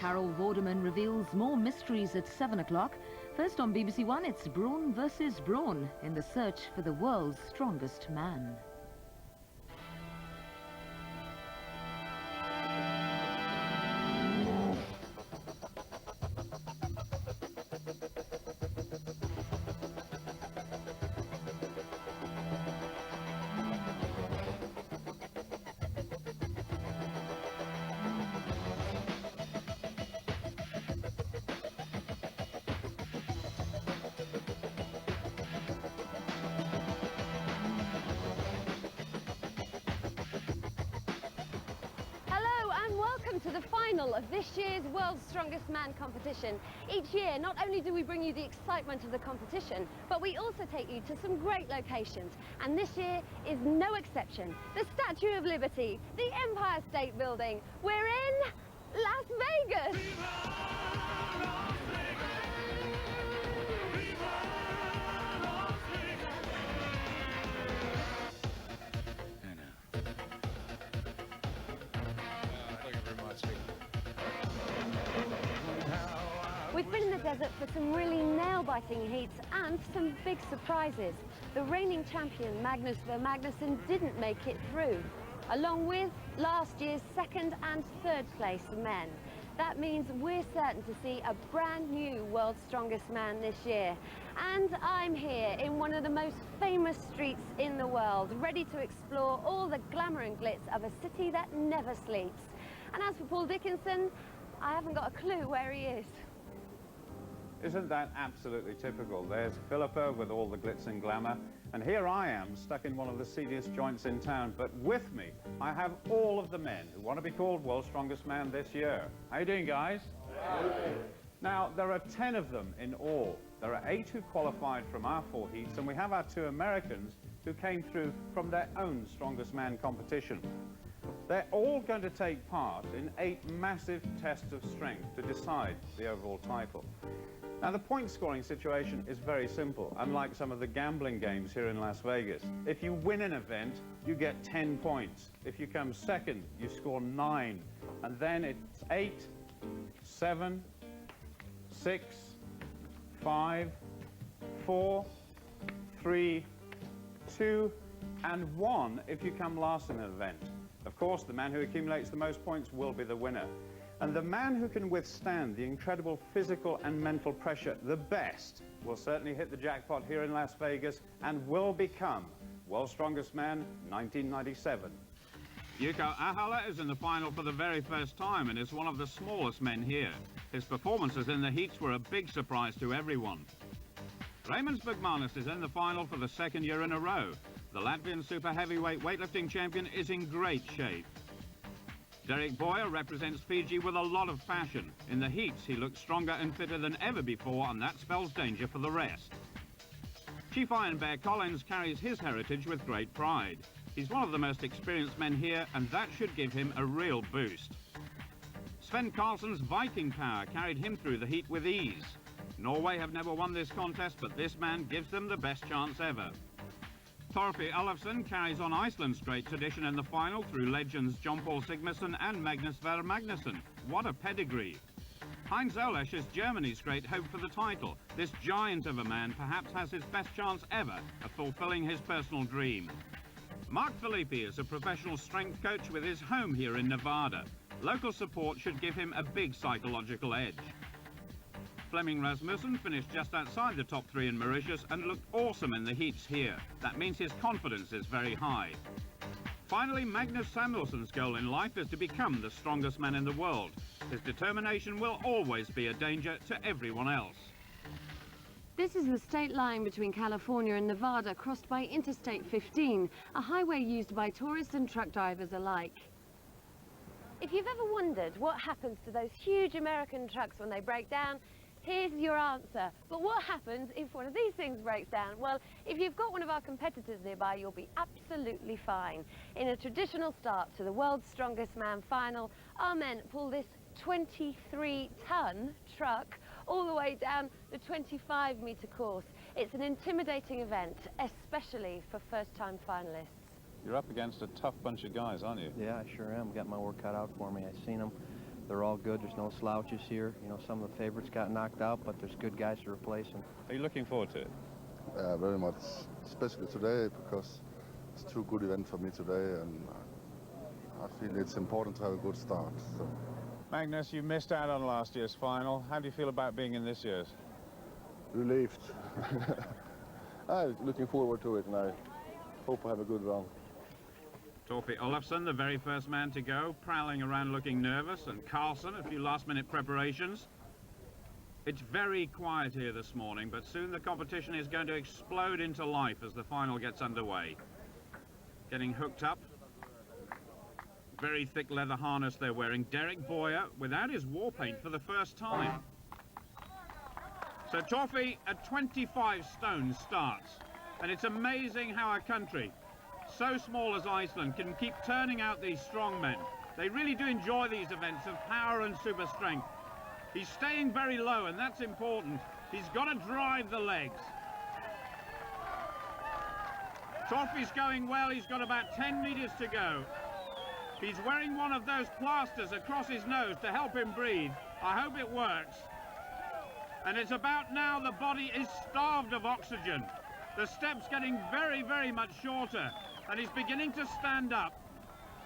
Carol Vorderman reveals more mysteries at 7 o'clock. First on BBC One, it's Brawn versus Brawn in the search for the world's strongest man. To the final of this year's World's Strongest Man competition. Each year, not only do we bring you the excitement of the competition, but we also take you to some great locations. And this year is no exception. The Statue of Liberty, the Empire State Building. We're in Las Vegas. We've been in the desert for some really nail-biting heats and some big surprises. The reigning champion Magnus Magnussen didn't make it through, along with last year's second and third place men. That means we're certain to see a brand new World's Strongest Man this year. And I'm here in one of the most famous streets in the world, ready to explore all the glamour and glitz of a city that never sleeps. And as for Paul Dickinson, I haven't got a clue where he is. Isn't that absolutely typical? There's Philippi with all the glitz and glamour, and here I am stuck in one of the seediest joints in town, but with me I have all of the men who want to be called World's Strongest Man this year. How you doing, guys? Now, there are 10 of them in all. There are 8 who qualified from our 4 heats, and we have our 2 Americans who came through from their own Strongest Man competition. They're all going to take part in 8 massive tests of strength to decide the overall title. Now, the point-scoring situation is very simple, unlike some of the gambling games here in Las Vegas. If you win an event, you get 10 points. If you come second, you score 9. And then it's 8, 7, 6, 5, 4, 3, 2, and 1 if you come last in an event. Of course, the man who accumulates the most points will be the winner. And the man who can withstand the incredible physical and mental pressure the best will certainly hit the jackpot here in Las Vegas and will become World's Strongest Man 1997. Jouko Ahola is in the final for the very first time and is one of the smallest men here. His performances in the heats were a big surprise to everyone. Raimonds Bergmanis is in the final for the 2nd year in a row. The Latvian super heavyweight weightlifting champion is in great shape. Derek Boyer represents Fiji with a lot of fashion. In the heats, he looks stronger and fitter than ever before, and that spells danger for the rest. Chief Iron Bear Collins carries his heritage with great pride. He's one of the most experienced men here, and that should give him a real boost. Svend Karlsen's Viking power carried him through the heat with ease. Norway have never won this contest, but this man gives them the best chance ever. Torfi Ólafsson carries on Iceland's great tradition in the final through legends John Paul Sigmarsson and Magnus Magnussen. What a pedigree. Heinz is Germany's great hope for the title. This giant of a man perhaps has his best chance ever of fulfilling his personal dream. Philippi is a professional strength coach with his home here in Nevada. Local support should give him a big psychological edge. Flemming Rasmussen finished just outside the top 3 in Mauritius and looked awesome in the heats here. That means his confidence is very high. Finally, Magnus Samuelsson's goal in life is to become the strongest man in the world. His determination will always be a danger to everyone else. This is the state line between California and Nevada, crossed by Interstate 15, a highway used by tourists and truck drivers alike. If you've ever wondered what happens to those huge American trucks when they break down, here's your answer. But what happens if one of these things breaks down? Well, if you've got one of our competitors nearby, you'll be absolutely fine. In a traditional start to the World's Strongest Man final, our men pull this 23-ton truck all the way down the 25-metre course. It's an intimidating event, especially for first-time finalists. You're up against a tough bunch of guys, aren't you? Yeah, I sure am. Got my work cut out for me. I've seen them they're all good. There's no slouches here. You know, some of the favorites got knocked out, but there's good guys to replace them. Are you looking forward to it? Very much, especially today, because it's too good event for me today, and I feel it's important to have a good start. So. Magnus, you missed out on last year's final. How do you feel about being in this year's? Relieved. I'm looking forward to it, and I hope I have a good run. Torfi Ólafsson, the very first man to go, prowling around looking nervous, and Karlsen, a few last-minute preparations. It's very quiet here this morning, but soon the competition is going to explode into life as the final gets underway. Getting hooked up. Very thick leather harness they're wearing. Derek Boyer without his war paint for the first time. So Torfi at 25 stone starts, and it's amazing how a country so small as Iceland can keep turning out these strong men. They really do enjoy these events of power and super strength. He's staying very low, and that's important. He's got to drive the legs. Torfi's going well. He's got about 10 meters to go. He's wearing one of those plasters across his nose to help him breathe. I hope it works. And it's about now the body is starved of oxygen. The step's getting very, very much shorter, and he's beginning to stand up.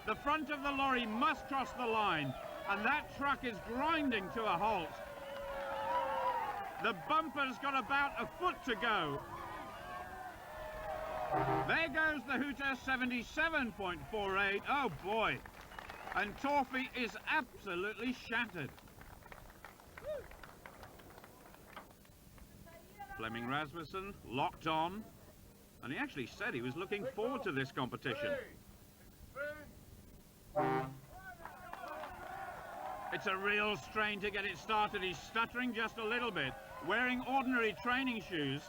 The front of the lorry must cross the line, and that truck is grinding to a halt. The bumper's got about a foot to go. There goes the hooter, 77.48. Oh boy. And Torfi is absolutely shattered. Flemming Rasmussen locked on, and he actually said he was looking forward to this competition. It's a real strain to get it started. He's stuttering just a little bit, wearing ordinary training shoes.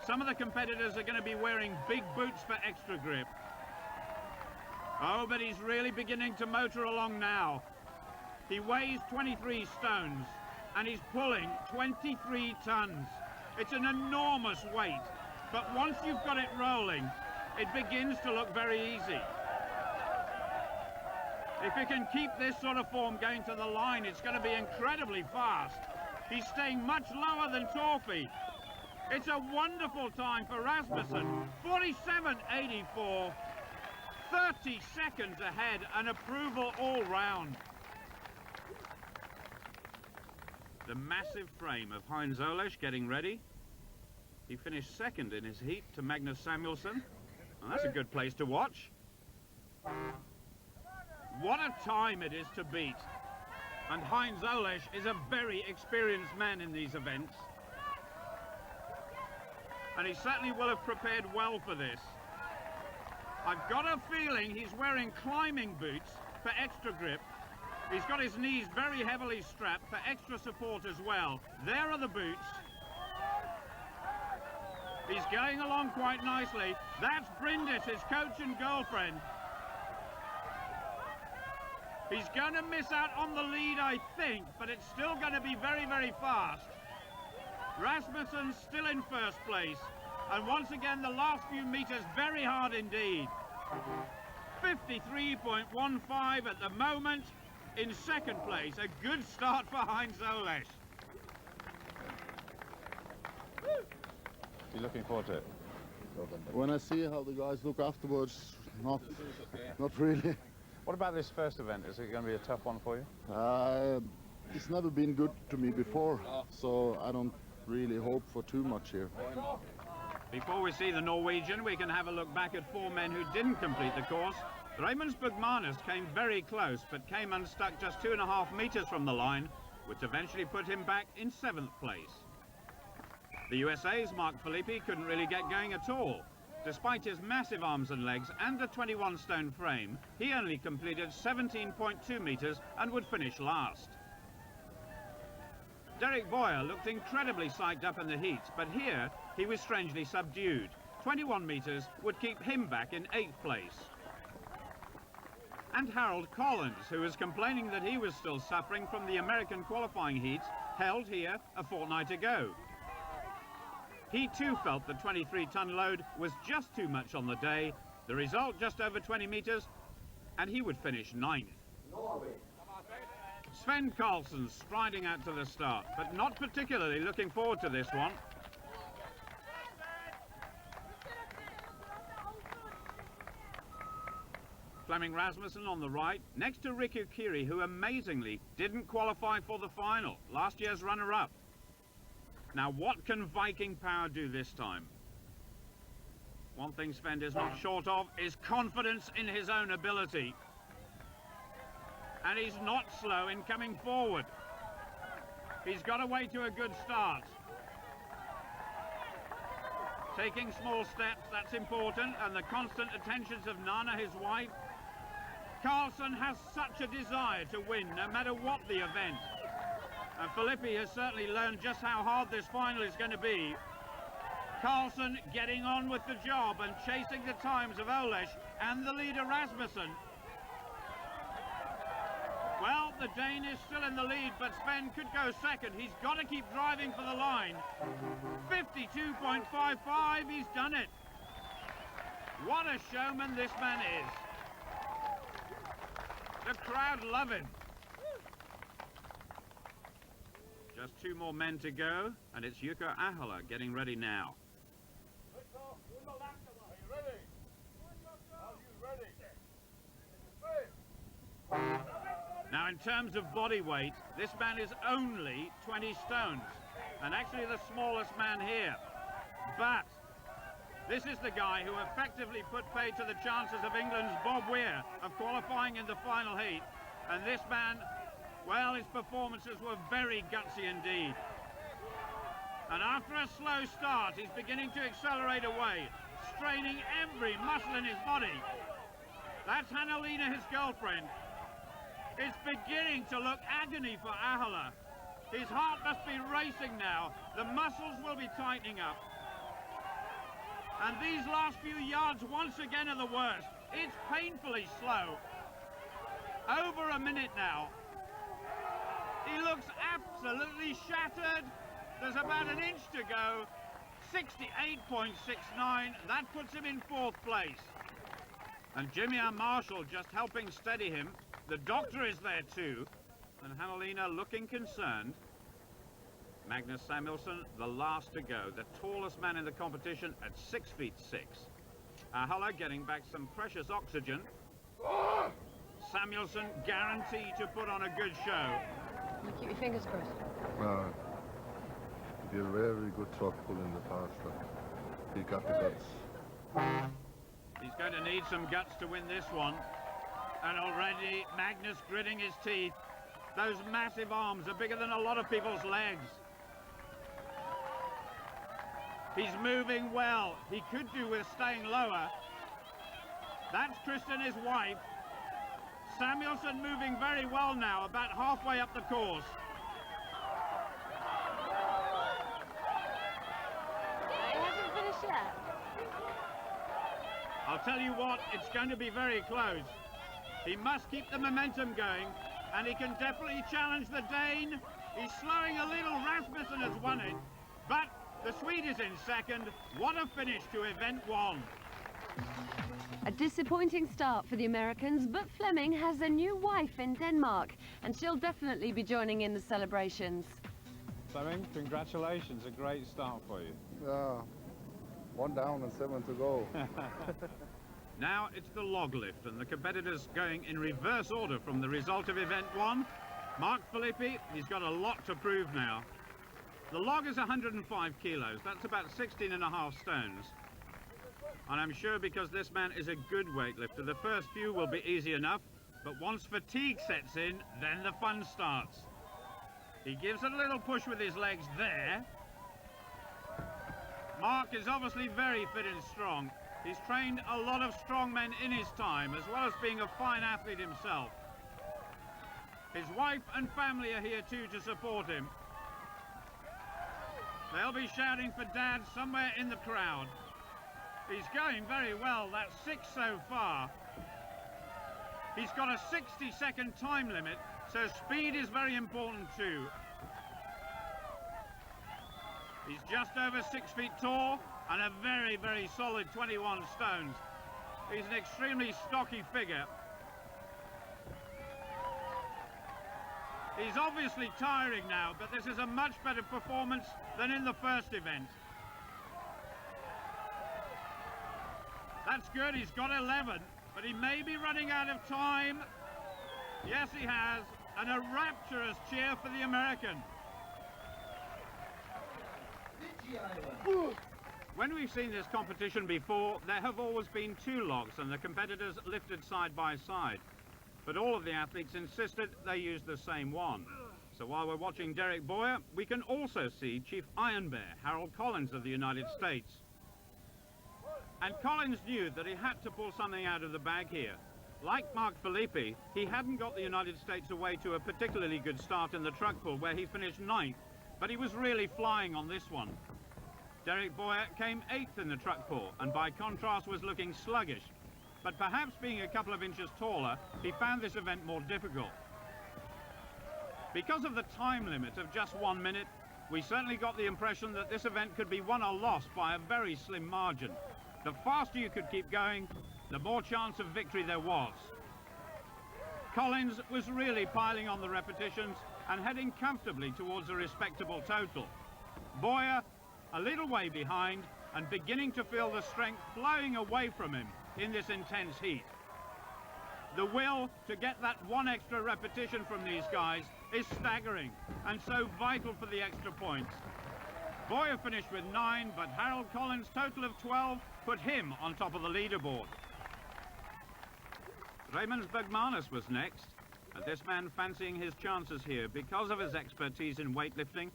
Some of the competitors are going to be wearing big boots for extra grip. Oh, but he's really beginning to motor along now. He weighs 23 stones, and he's pulling 23 tons. It's an enormous weight, but once you've got it rolling, it begins to look very easy. If he can keep this sort of form going to the line, it's going to be incredibly fast. He's staying much lower than Torfi. It's a wonderful time for Rasmussen. 47.84, 30 seconds ahead, and approval all round. The massive frame of Heinz Ollesch getting ready. He finished second in his heat to Magnus Samuelsson. And that's a good place to watch. What a time it is to beat. And Heinz Ollesch is a very experienced man in these events. And he certainly will have prepared well for this. I've got a feeling he's wearing climbing boots for extra grip. He's got his knees very heavily strapped for extra support as well. There are the boots. He's going along quite nicely. That's Brindis, his coach and girlfriend. He's going to miss out on the lead, I think, but it's still going to be very, very fast. Rasmussen's still in first place. And once again, the last few meters very hard indeed. 53.15 at the moment in second place. A good start for Heinz Ollesch. You're looking forward to it? When I see how the guys look afterwards, not really. What about this first event? Is it going to be a tough one for you? It's never been good to me before, so I don't really hope for too much here. Before we see the Norwegian, we can have a look back at 4 men who didn't complete the course. Raimonds Bergmanis came very close, but came unstuck just 2.5 meters from the line, which eventually put him back in 7th place. The USA's Mark Philippi couldn't really get going at all. Despite his massive arms and legs and a 21-stone frame, he only completed 17.2 meters and would finish last. Derek Boyer looked incredibly psyched up in the heat, but here he was strangely subdued. 21 meters would keep him back in 8th place. And Harold Collins, who was complaining that he was still suffering from the American qualifying heat, held here a fortnight ago. He too felt the 23-ton load was just too much on the day. The result just over 20 meters, and he would finish 9th. Svend Karlsen striding out to the start, but not particularly looking forward to this one. Flemming Rasmussen on the right, next to Riku Kiri, who amazingly didn't qualify for the final, last year's runner-up. Now, what can Viking Power do this time? One thing Svend is not short of is confidence in his own ability. And he's not slow in coming forward. He's got away to a good start. Taking small steps, that's important, and the constant attentions of Nana, his wife. Karlsen has such a desire to win, no matter what the event. And Philippi has certainly learned just how hard this final is going to be. Karlsen getting on with the job and chasing the times of Ollesch and the leader Rasmussen. Well, the Dane is still in the lead, but Svend could go second. He's got to keep driving for the line. 52.55, he's done it. What a showman this man is. The crowd love him. Just 2 more men to go, and it's Jouko Ahola getting ready now. Now, in terms of body weight, this man is only 20 stones, and actually the smallest man here. But this is the guy who effectively put pay to the chances of England's Bob Weir of qualifying in the final heat. And this man, well, his performances were very gutsy indeed. And after a slow start, he's beginning to accelerate away, straining every muscle in his body. That's Hannelina, his girlfriend. It's beginning to look agony for Ahola. His heart must be racing now. The muscles will be tightening up. And these last few yards once again are the worst. It's painfully slow. Over a minute now. He looks absolutely shattered. There's about an inch to go. 68.69. That puts him in 4th place. And Jimmy and Marshall just helping steady him. The doctor is there too. And Hannelina looking concerned. Magnus Samuelsson, the last to go. The tallest man in the competition at 6 feet 6. Ahola getting back some precious oxygen. Samuelsson guaranteed to put on a good show. Keep your fingers crossed. He did a very good job pulling the past. He got the guts. He's going to need some guts to win this one. And already Magnus gritting his teeth. Those massive arms are bigger than a lot of people's legs. He's moving well. He could do with staying lower. That's Kristen, his wife. Samuelsson moving very well now, about halfway up the course. He hasn't finished yet. I'll tell you what, it's going to be very close. He must keep the momentum going, and he can definitely challenge the Dane. He's slowing a little. Rasmussen has won it, but the Swede is in second. What a finish to event 1. A disappointing start for the Americans, but Flemming has a new wife in Denmark, and she'll definitely be joining in the celebrations. Flemming, congratulations, a great start for you. Yeah, 1 down and 7 to go. Now it's the log lift, and the competitors going in reverse order from the result of event 1. Mark Philippi, he's got a lot to prove now. The log is 105 kilos, that's about 16.5 stones. And I'm sure because this man is a good weightlifter, the first few will be easy enough, but once fatigue sets in, then the fun starts. He gives it a little push with his legs there. Mark is obviously very fit and strong. He's trained a lot of strong men in his time, as well as being a fine athlete himself. His wife and family are here too to support him. They'll be shouting for Dad somewhere in the crowd. He's going very well, that's 6 so far. He's got a 60-second time limit, so speed is very important too. He's just over 6 feet tall and a very, very solid 21 stones. He's an extremely stocky figure. He's obviously tiring now, but this is a much better performance than in the first event. That's good, he's got 11, but he may be running out of time. Yes, he has, and a rapturous cheer for the American. When we've seen this competition before, there have always been two logs and the competitors lifted side by side. But all of the athletes insisted they use the same one. So while we're watching Derek Boyer, we can also see Chief Iron Bear, Harold Collins of the United States. And Collins knew that he had to pull something out of the bag here. Like Mark Philippi, he hadn't got the United States away to a particularly good start in the truck pull where he finished 9th, but he was really flying on this one. Derek Boyer came 8th in the truck pull and by contrast was looking sluggish. But perhaps being a couple of inches taller, he found this event more difficult. Because of the time limit of just 1 minute, we certainly got the impression that this event could be won or lost by a very slim margin. The faster you could keep going, the more chance of victory there was. Collins was really piling on the repetitions and heading comfortably towards a respectable total. Boyer, a little way behind and beginning to feel the strength flowing away from him in this intense heat. The will to get that one extra repetition from these guys is staggering and so vital for the extra points. Boyer finished with 9, but Harold Collins' total of 12 put him on top of the leaderboard. Raimonds Bergmanis was next, and this man fancying his chances here because of his expertise in weightlifting.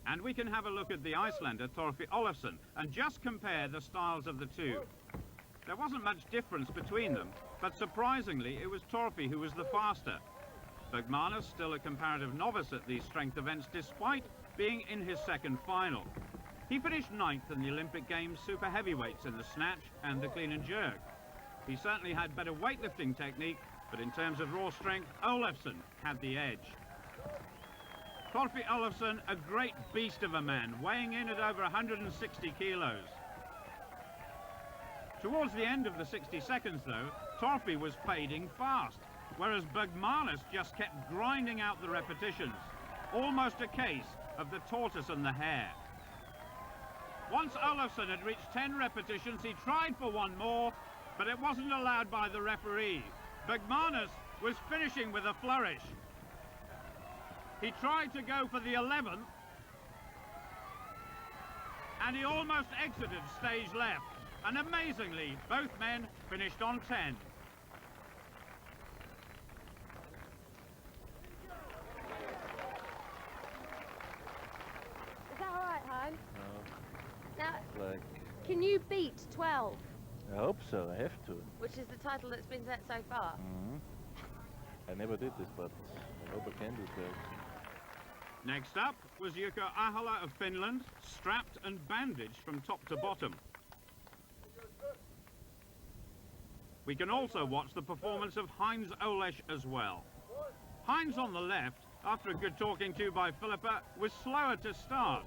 And we can have a look at the Icelander Torfi Ólafsson and just compare the styles of the two. There wasn't much difference between them, but surprisingly it was Torfi who was the faster. Bergmanis still a comparative novice at these strength events despite being in his second final. He finished 9th in the Olympic Games super heavyweights in the snatch and the clean and jerk. He certainly had better weightlifting technique, but in terms of raw strength, Ólafsson had the edge. Torfi Ólafsson, a great beast of a man, weighing in at over 160 kilos. Towards the end of the 60 seconds, though, Torfi was fading fast, whereas Bergmanis just kept grinding out the repetitions. Almost a case of the tortoise and the hare. Once Ólafsson had reached 10 repetitions, he tried for one more, but it wasn't allowed by the referee. Bergmanis was finishing with a flourish. He tried to go for the 11th, and he almost exited stage left. And amazingly, both men finished on 10. Is that all right, Heinz? No, Now, like, can you beat 12, I hope so, I have to. which is the title that's been set so far? I never did this, but I hope I can do so. Next up was Jouko Ahola of Finland, strapped and bandaged from top to bottom. We can also watch the performance of Heinz Ollesch as well. Heinz on the left, after a good talking to by Philippi, was slower to start.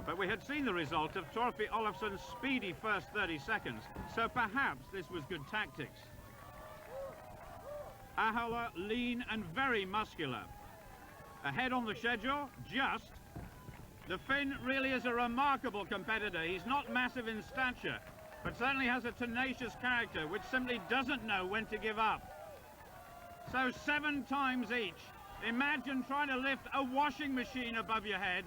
But we had seen the result of Torfi Ólafsson's speedy first 30 seconds, so perhaps this was good tactics. Ahola, lean and very muscular. Ahead on the schedule, just. The Finn really is a remarkable competitor. He's not massive in stature, but certainly has a tenacious character which simply doesn't know when to give up. So 7 times each. Imagine trying to lift a washing machine above your head.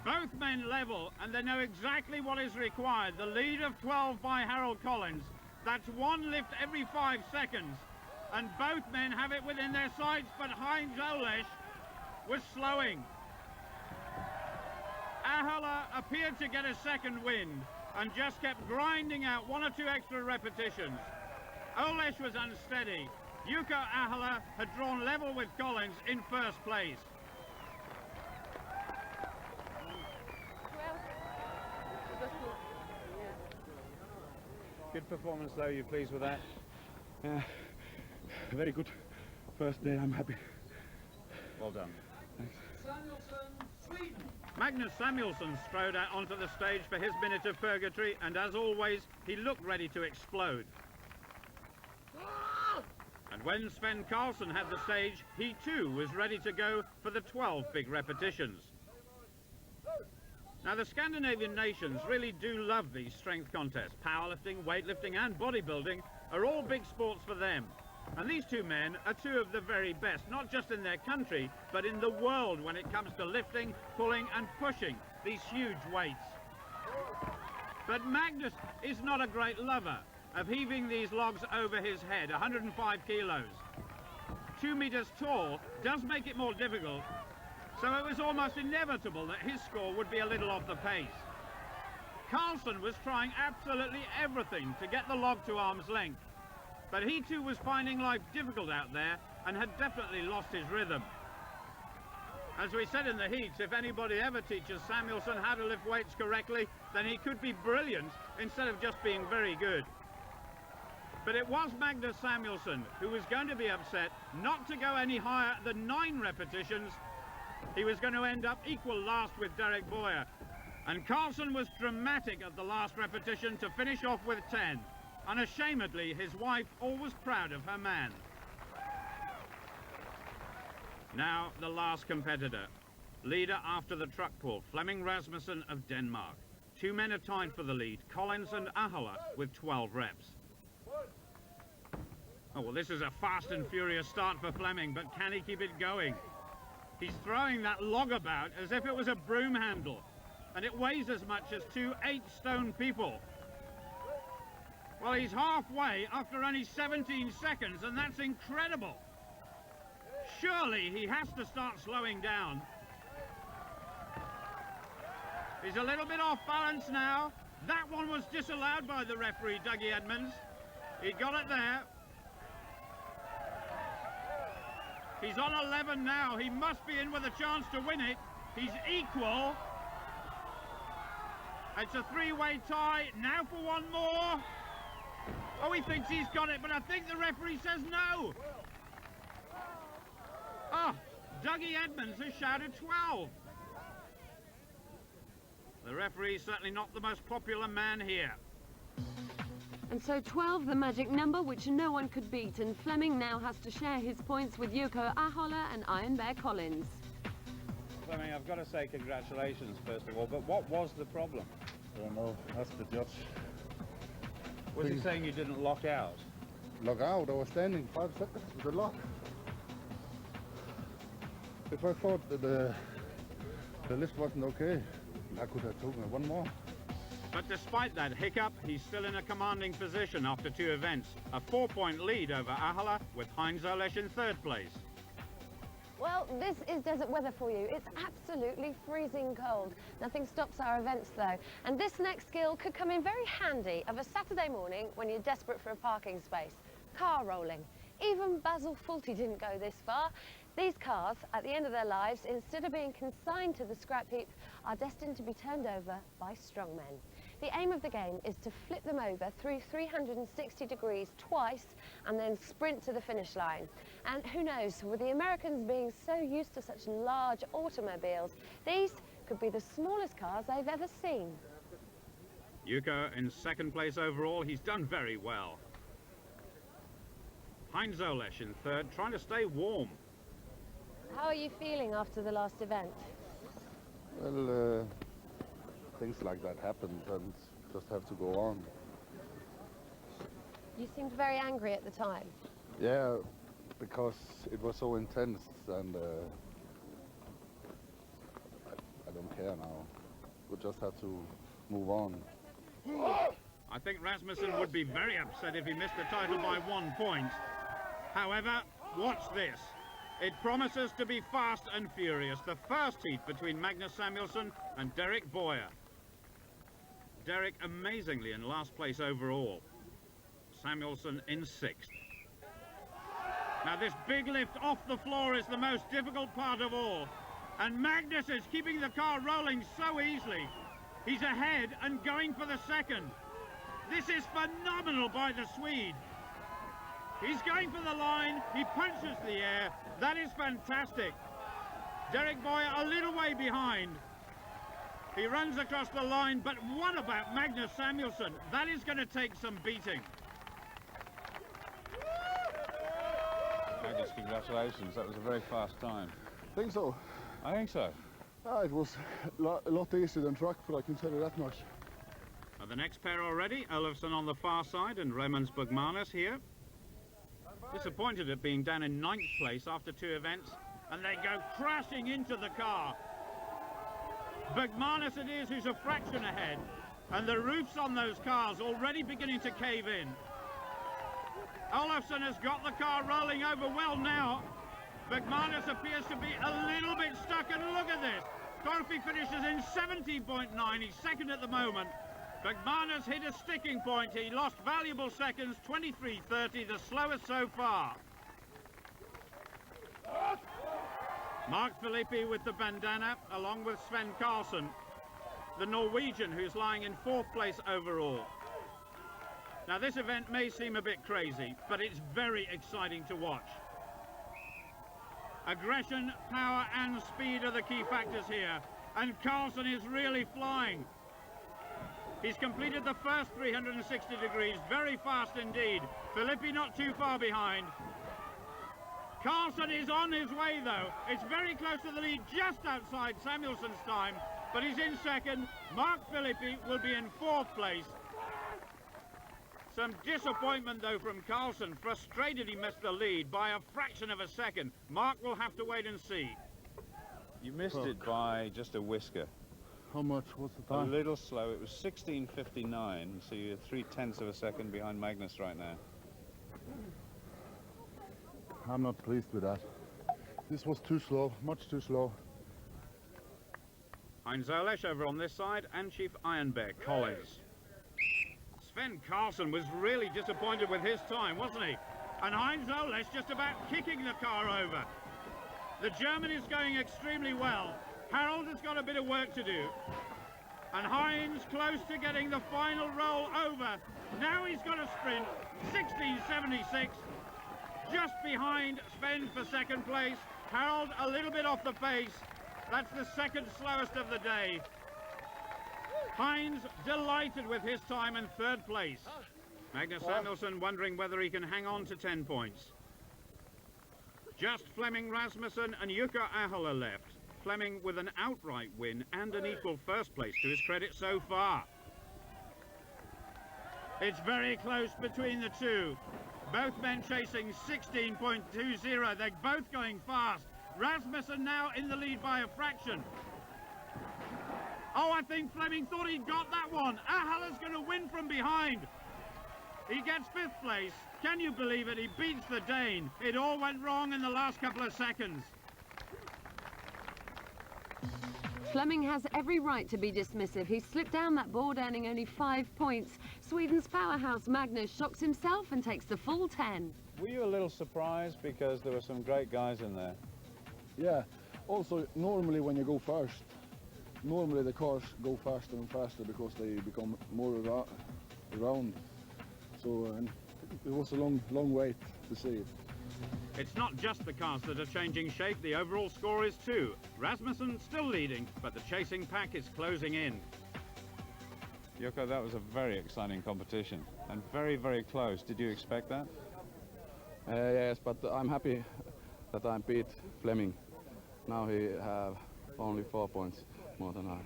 Both men level and they know exactly what is required. The lead of 12 by Harold Collins. That's 1 lift every 5 seconds. And both men have it within their sights, but Heinz Ollesch was slowing. Ahola appeared to get a second wind and just kept grinding out 1 or 2 extra repetitions. Ollesch was unsteady. Jouko Ahola had drawn level with Collins in first place. Good performance though, you pleased with that? Very good first day, I'm happy. Well done. Thanks. Magnus Samuelsson strode out onto the stage for his minute of purgatory, and as always, he looked ready to explode. And when Svend Karlsen had the stage, he too was ready to go for the 12 big repetitions. Now, the Scandinavian nations really do love these strength contests. Powerlifting, weightlifting and bodybuilding are all big sports for them. And these two men are two of the very best, not just in their country, but in the world when it comes to lifting, pulling and pushing these huge weights. But Magnus is not a great lover of heaving these logs over his head, 105 kilos. 2 meters tall does make it more difficult, so it was almost inevitable that his score would be a little off the pace. Karlsen was trying absolutely everything to get the log to arm's length, but he too was finding life difficult out there and had definitely lost his rhythm. As we said in the heats, if anybody ever teaches Samuelsson how to lift weights correctly, then he could be brilliant instead of just being very good. But it was Magnus Samuelsson who was going to be upset not to go any higher than 9 repetitions. He was going to end up equal last with Derek Boyer. And Karlsen was dramatic at the last repetition to finish off with 10. Unashamedly, his wife always proud of her man. Now, the last competitor. Leader after the truck pull, Flemming Rasmussen of Denmark. 2 men are tied for the lead, Collins and Ahola with 12 reps. Oh, well, this is a fast and furious start for Flemming, but can he keep it going? He's throwing that log about as if it was a broom handle, and it weighs as much as 2 8-stone people. Well, he's halfway after only 17 seconds, and that's incredible. Surely he has to start slowing down. He's a little bit off balance now. That one was disallowed by the referee, Dougie Edmonds. He got it there. He's on 11 now. He must be in with a chance to win it. He's equal. It's a 3-way tie. Now for one more. Oh, he thinks he's got it, but I think the referee says no. Oh, Dougie Edmonds has shouted 12. The referee is certainly not the most popular man here. And so 12, the magic number which no one could beat, and Flemming now has to share his points with Jouko, Ahola and Iron Bear Collins. Flemming, I've got to say congratulations first of all, but what was the problem? I don't know, that's the judge. Was he saying you didn't lock out? Lock out, I was standing 5 seconds with the lock. If I thought that the lift wasn't okay, I could have taken one more. But despite that hiccup, he's still in a commanding position after 2 events. A 4-point lead over Ahola, with Heinz in 3rd place. Well, this is desert weather for you. It's absolutely freezing cold. Nothing stops our events though. And this next skill could come in very handy of a Saturday morning when you're desperate for a parking space. Car rolling. Even Basil Fawlty didn't go this far. These cars, at the end of their lives, instead of being consigned to the scrap heap, are destined to be turned over by strongmen. The aim of the game is to flip them over through 360 degrees twice and then sprint to the finish line. And who knows, with the Americans being so used to such large automobiles, these could be the smallest cars they've ever seen. Jouko in 2nd place overall. He's done very well. Heinz in 3rd, trying to stay warm. How are you feeling after the last event? Well, things like that happen and just have to go on. You seemed very angry at the time. Yeah, because it was so intense and I don't care now. We just have to move on. I think Rasmussen would be very upset if he missed the title by 1 point. However, watch this. It promises to be fast and furious. The first heat between Magnus Samuelsson and Derek Boyer. Derek amazingly in last place overall. Samuelsson in 6th. Now this big lift off the floor is the most difficult part of all. And Magnus is keeping the car rolling so easily. He's ahead and going for the 2nd. This is phenomenal by the Swede. He's going for the line, he punches the air. That is fantastic. Derek Boyer a little way behind. He runs across the line, but what about Magnus Samuelsson? That is going to take some beating. Magnus, congratulations. That was a very fast time. Think so? I think so. It was a lot easier than track, but I can tell you that much. The next pair already, Ólafsson on the far side and Raimonds Bergmanis here. Disappointed at being down in 9th place after 2 events, and they go crashing into the car. Bergmanis it is who's a fraction ahead, and the roofs on those cars already beginning to cave in. Ólafsson has got the car rolling over well now. Bergmanis appears to be a little bit stuck, and look at this. Torfi finishes in 17.9, he's second at the moment. Bergmanis hit a sticking point, he lost valuable seconds, 23.30, the slowest so far. Mark Philippi with the bandana, along with Svend Karlsen, the Norwegian who's lying in 4th place overall. Now this event may seem a bit crazy, but it's very exciting to watch. Aggression, power and speed are the key factors here, and Karlsen is really flying. He's completed the first 360 degrees, very fast indeed. Philippi not too far behind. Karlsen is on his way though. It's very close to the lead, just outside Samuelsson's time, but he's in second. Mark Philippi will be in 4th place. Some disappointment though from Karlsen, frustrated he missed the lead by a fraction of a second. Mark will have to wait and see. You missed it by just a whisker. How much was the A time? little slow. It was 16.59, so you're 0.3 of a second behind Magnus right now. I'm not pleased with that. This was too slow, much too slow. Heinz Ollesch over on this side, and Chief Ironbear Collins. Svend Karlsen was really disappointed with his time, wasn't he? And Heinz Ollesch just about kicking the car over. The German is going extremely well. Harold has got a bit of work to do. And Heinz close to getting the final roll over. Now he's got a sprint, 16.76. Just behind Svend for 2nd place. Harold a little bit off the pace. That's the 2nd slowest of the day. Heinz delighted with his time in 3rd place. Magnus Samuelsson wondering whether he can hang on to 10 points. Just Flemming, Rasmussen and Jouko Ahola left. Flemming with an outright win and an equal 1st place to his credit so far. It's very close between the two. Both men chasing 16.20. They're both going fast. Rasmussen now in the lead by a fraction. Oh, I think Flemming thought he'd got that one. Ahola's going to win from behind. He gets 5th place. Can you believe it? He beats the Dane. It all went wrong in the last couple of seconds. Flemming has every right to be dismissive. He slipped down that board, earning only 5 points. Sweden's powerhouse Magnus shocks himself and takes the full 10. Were you a little surprised because there were some great guys in there? Yeah, also normally when you go first, normally the cars go faster and faster because they become more around. So it was a long wait to see it. It's not just the cars that are changing shape, the overall score is too. Rasmussen still leading, but the chasing pack is closing in. Jouko, that was a very exciting competition and very, very close. Did you expect that? Yes, but I'm happy that I beat Flemming. Now he have only 4 points more than I.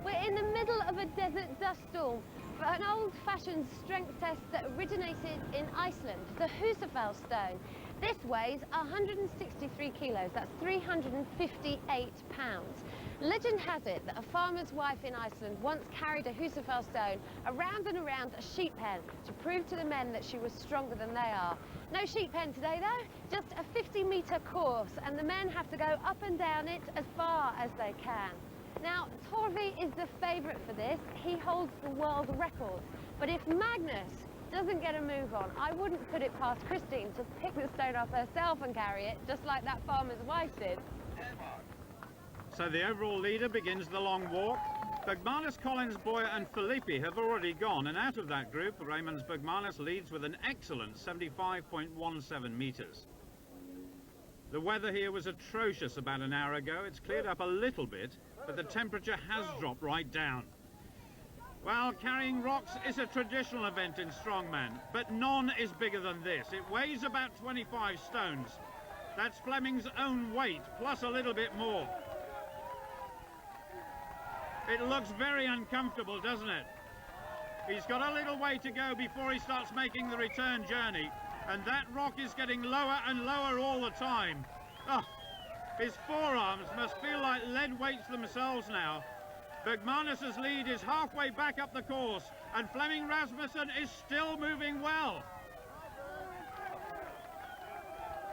We're in the middle of a desert dust storm for an old-fashioned strength test that originated in Iceland, the Husafell stone. This weighs 163 kilos, that's 358 pounds. Legend has it that a farmer's wife in Iceland once carried a Husafell stone around and around a sheep pen to prove to the men that she was stronger than they are. No sheep pen today though, just a 50-metre course, and the men have to go up and down it as far as they can. Now, Torfi is the favourite for this. He holds the world record. But if Magnus doesn't get a move on, I wouldn't put it past Christine to pick the stone up herself and carry it, just like that farmer's wife did. So the overall leader begins the long walk. Bergmanis, Collins, Boyer and Philippi have already gone, and out of that group, Raimonds Bergmanis leads with an excellent 75.17 metres. The weather here was atrocious about an hour ago. It's cleared up a little bit, but the temperature has dropped right down. Well, carrying rocks is a traditional event in strongman, but none is bigger than this. It weighs about 25 stones. That's Flemming's own weight, plus a little bit more. It looks very uncomfortable, doesn't it? He's got a little way to go before he starts making the return journey, and that rock is getting lower and lower all the time. Oh, his forearms must feel like lead weights themselves now. Bergmanis' lead is halfway back up the course, and Flemming Rasmussen is still moving well.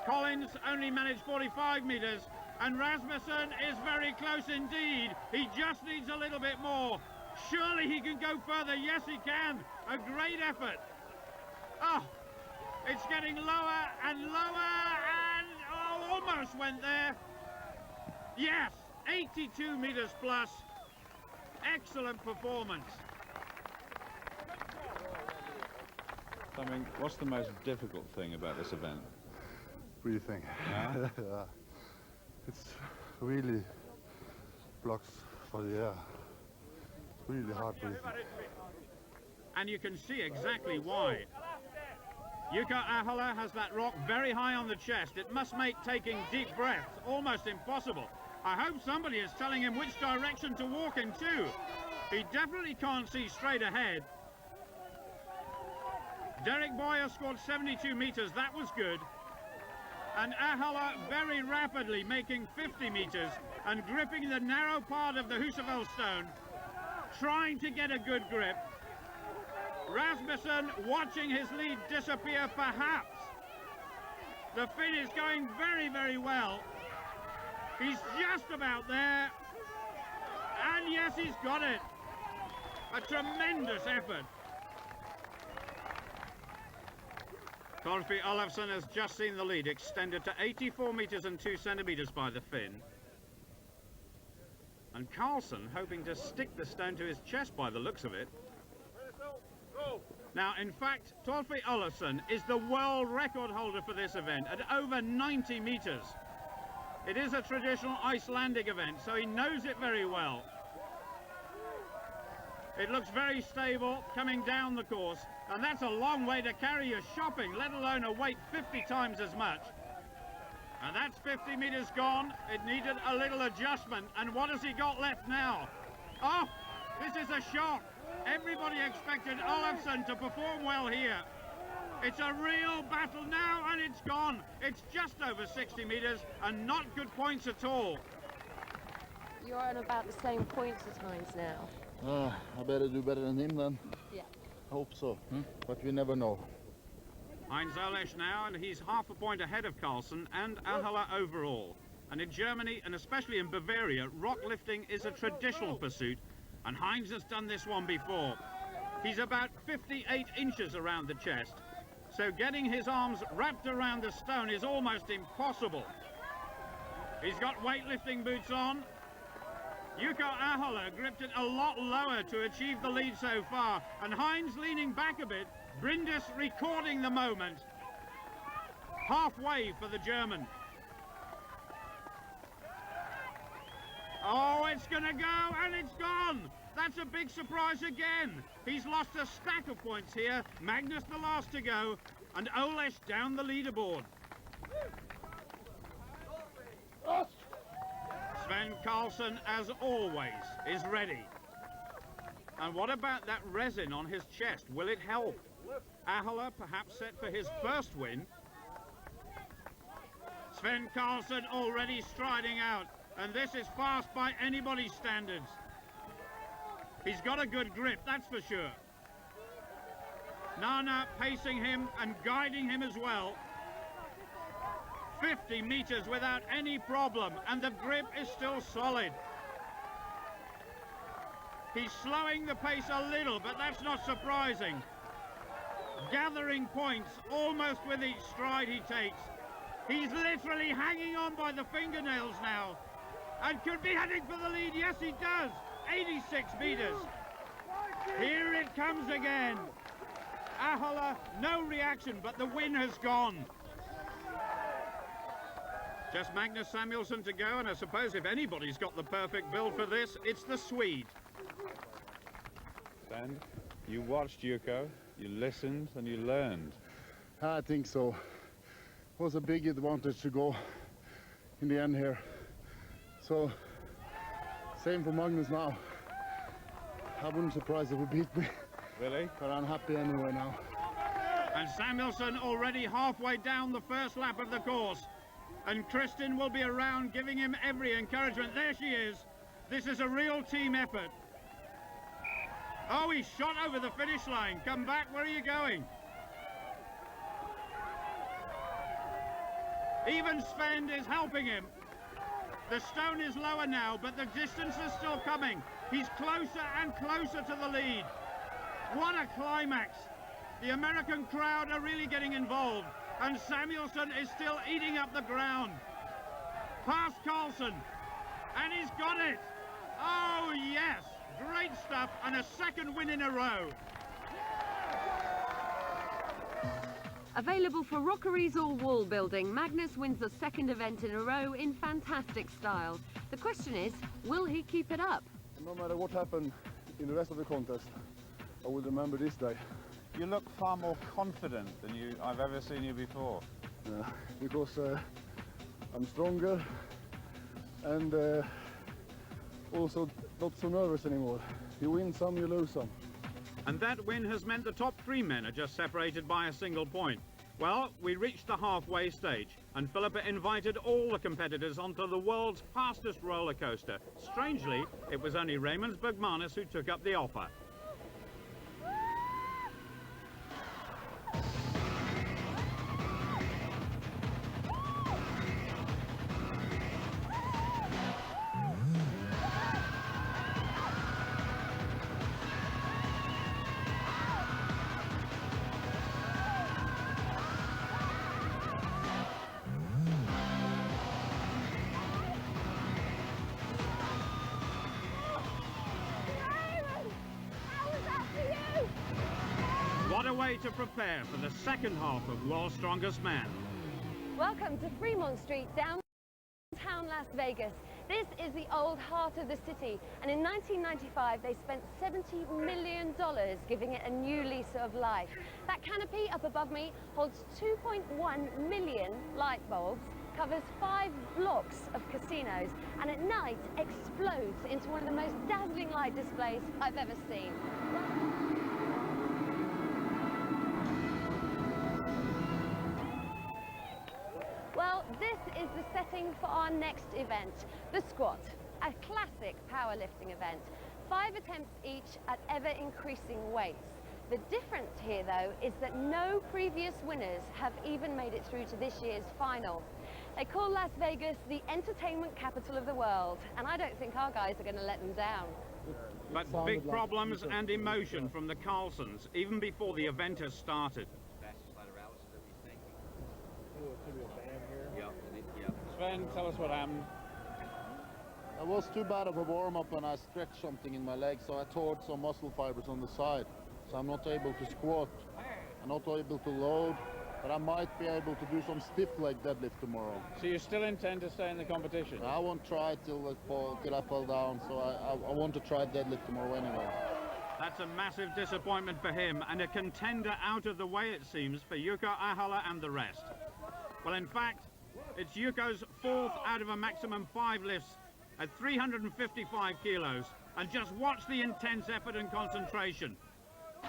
Collins only managed 45 metres, and Rasmussen is very close indeed. He just needs a little bit more. Surely he can go further. Yes, he can. A great effort. Oh, it's getting lower and lower, and almost went there. Yes, 82 metres plus. Excellent performance. Flemming, what's the most difficult thing about this event? Breathing. Yeah? Yeah. It's really blocks for the air. It's really hard breathing. And you can see exactly why. Jouko Ahola has that rock very high on the chest. It must make taking deep breaths almost impossible. I hope somebody is telling him which direction to walk in too. He definitely can't see straight ahead. Derek Boyer scored 72 metres, that was good. And Ahola very rapidly making 50 metres and gripping the narrow part of the Husafell stone, trying to get a good grip. Rasmussen watching his lead disappear perhaps. The Finn is going very, very well. He's just about there. And yes, he's got it. A tremendous effort. Torfi Ólafsson has just seen the lead extended to 84 metres and 2 centimetres by the Finn. And Karlsen hoping to stick the stone to his chest by the looks of it. Now, in fact, Torfi Ólafsson is the world record holder for this event at over 90 metres. It is a traditional Icelandic event, so he knows it very well. It looks very stable coming down the course, and that's a long way to carry your shopping, let alone a weight 50 times as much. And that's 50 metres gone. It needed a little adjustment, and what has he got left now? Oh, this is a shock. Everybody expected Ólafsson to perform well here. It's a real battle now, and it's gone. It's just over 60 metres, and not good points at all. You're on about the same points as Heinz now. I better do better than him then. Yeah. I hope so, but we never know. Heinz Ollesch now, and he's half a point ahead of Karlsen and Ahola overall. And in Germany, and especially in Bavaria, rock lifting is a traditional pursuit, and Heinz has done this one before. He's about 58 inches around the chest, so getting his arms wrapped around the stone is almost impossible. He's got weightlifting boots on. Jouko Ahola gripped it a lot lower to achieve the lead so far, and Heinz leaning back a bit, Brindis recording the moment. Halfway for the German. Oh, it's gonna go, and it's gone! That's a big surprise again. He's lost a stack of points here. Magnus the last to go, and Ollesch down the leaderboard. Svend Karlsen, as always, is ready. And what about that resin on his chest? Will it help? Ahola perhaps set for his first win. Svend Karlsen already striding out, and this is fast by anybody's standards. He's got a good grip, that's for sure. Nana pacing him and guiding him as well. 50 metres without any problem, and the grip is still solid. He's slowing the pace a little, but that's not surprising. Gathering points almost with each stride he takes. He's literally hanging on by the fingernails now, and could be heading for the lead. Yes, he does. 86 metres. Here it comes again. Ahola, no reaction, but the win has gone. Just Magnus Samuelsson to go, and I suppose if anybody's got the perfect build for this, it's the Swede. Svend, you watched Jouko, you listened and you learned. I think so. It was a big advantage to go in the end here. So, same for Magnus now. I wouldn't be surprised if he beat me. Really? But I'm happy anyway now. And Samuelsson already halfway down the first lap of the course. And Kristin will be around giving him every encouragement. There she is. This is a real team effort. Oh, he shot over the finish line. Come back, where are you going? Even Svend is helping him. The stone is lower now, but the distance is still coming. He's closer and closer to the lead. What a climax. The American crowd are really getting involved, and Samuelsson is still eating up the ground. Past Karlsen, and he's got it. Oh, yes. Great stuff, and a second win in a row. Available for rockeries or wall building, Magnus wins the second event in a row in fantastic style. The question is, will he keep it up? No matter what happened in the rest of the contest, I will remember this day. You look far more confident than I've ever seen you before. Because I'm stronger and also not so nervous anymore. You win some, you lose some. And that win has meant the top three men are just separated by a single point. Well, we reached the halfway stage, and Philippi invited all the competitors onto the world's fastest roller coaster. Strangely, it was only Raimonds Bergmanis who took up the offer. What a way to prepare for the second half of World's Strongest Man. Welcome to Fremont Street, downtown Las Vegas. This is the old heart of the city, and in 1995 they spent $70 million giving it a new lease of life. That canopy up above me holds 2.1 million light bulbs, covers 5 blocks of casinos, and at night explodes into one of the most dazzling light displays I've ever seen. Well, this is the setting for our next event, the squat, a classic powerlifting event. 5 attempts each at ever-increasing weights. The difference here, though, is that no previous winners have even made it through to this year's final. They call Las Vegas the entertainment capital of the world, and I don't think our guys are going to let them down. But big problems and emotion from the Karlsens, even before the event has started. Svend, tell us what happened. It was too bad of a warm-up when I stretched something in my leg, so I tore some muscle fibers on the side. So I'm not able to squat, I'm not able to load, but I might be able to do some stiff leg deadlift tomorrow. So you still intend to stay in the competition? I won't try till I fall down, so I want to try deadlift tomorrow anyway. That's a massive disappointment for him, and a contender out of the way, it seems, for Jouko, Ahola and the rest. Well, in fact, it's Jouko's 4th out of a maximum 5 lifts at 355 kilos. And just watch the intense effort and concentration.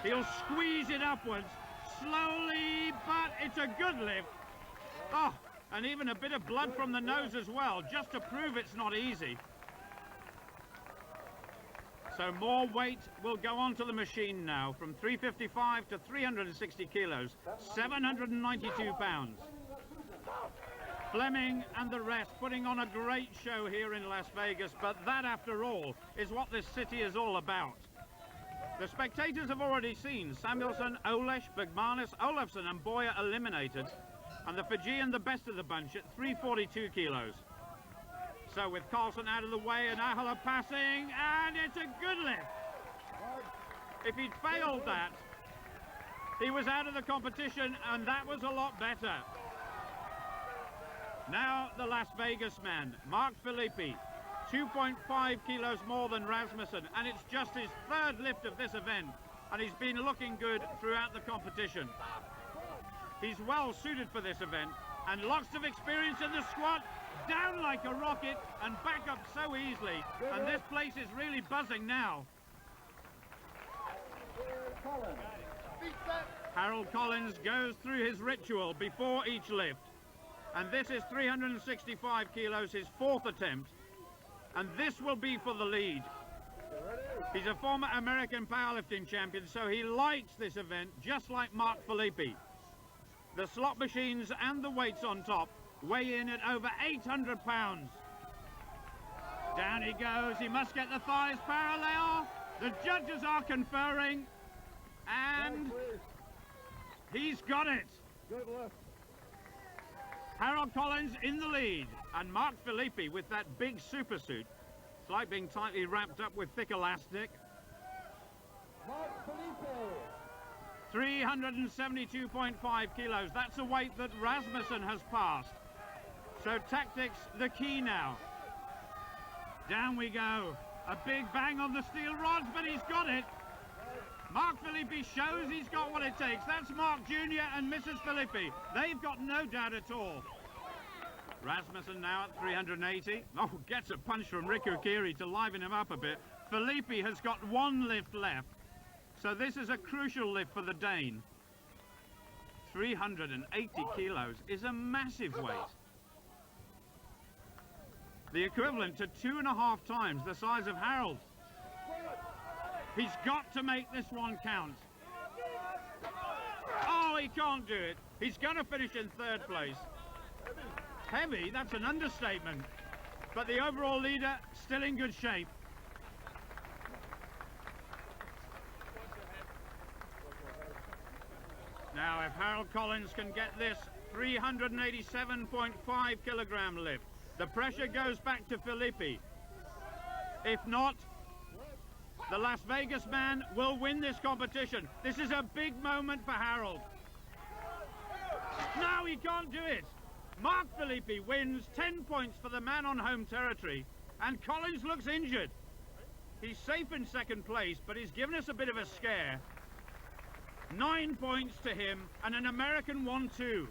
He'll squeeze it upwards, slowly, but it's a good lift. Oh, and even a bit of blood from the nose as well, just to prove it's not easy. So more weight will go onto the machine now, from 355 to 360 kilos, 792 pounds. Flemming and the rest putting on a great show here in Las Vegas, but that, after all, is what this city is all about. The spectators have already seen Samuelsson, Ollesch, Bergmanis, Ólafsson and Boya eliminated, and the Fijian the best of the bunch at 342 kilos. So with Karlsen out of the way and Ahola passing, and it's a good lift. If he'd failed that, he was out of the competition, and that was a lot better. Now the Las Vegas man, Philippi, 2.5 kilos more than Rasmussen, and it's just his third lift of this event, and he's been looking good throughout the competition. He's well suited for this event, and lots of experience in the squat, down like a rocket, and back up so easily, and this place is really buzzing now. Harold Collins goes through his ritual before each lift, and this is 365 kilos, his fourth attempt, and this will be for the lead. He's a former American powerlifting champion, so he likes this event, just like Mark Philippi. The slot machines and the weights on top weigh in at over 800 pounds. Down he goes, he must get the thighs parallel. The judges are conferring, and he's got it. Harold Collins in the lead, and Mark Philippi with that big super suit. It's like being tightly wrapped up with thick elastic. 372.5 kilos. That's a weight that Rasmussen has passed. So tactics, the key now. Down we go. A big bang on the steel rods, but he's got it. Mark Philippi shows he's got what it takes. That's Mark Jr. and Mrs. Philippi. They've got no doubt at all. Rasmussen now at 380. Oh, gets a punch from Riku Kiri to liven him up a bit. Philippi has got one lift left. So this is a crucial lift for the Dane. 380 kilos is a massive weight. The equivalent to 2.5 times the size of Harold. He's got to make this one count. Oh, he can't do it. He's going to finish in third place. Heavy, that's an understatement. But the overall leader still in good shape. Now, if Harold Collins can get this 387.5 kilogram lift, the pressure goes back to Philippi. If not, the Las Vegas man will win this competition. This is a big moment for Harold. No, he can't do it. Mark Philippi wins 10 points for the man on home territory, and Collins looks injured. He's safe in second place, but he's given us a bit of a scare. 9 points to him, and an American 1-2.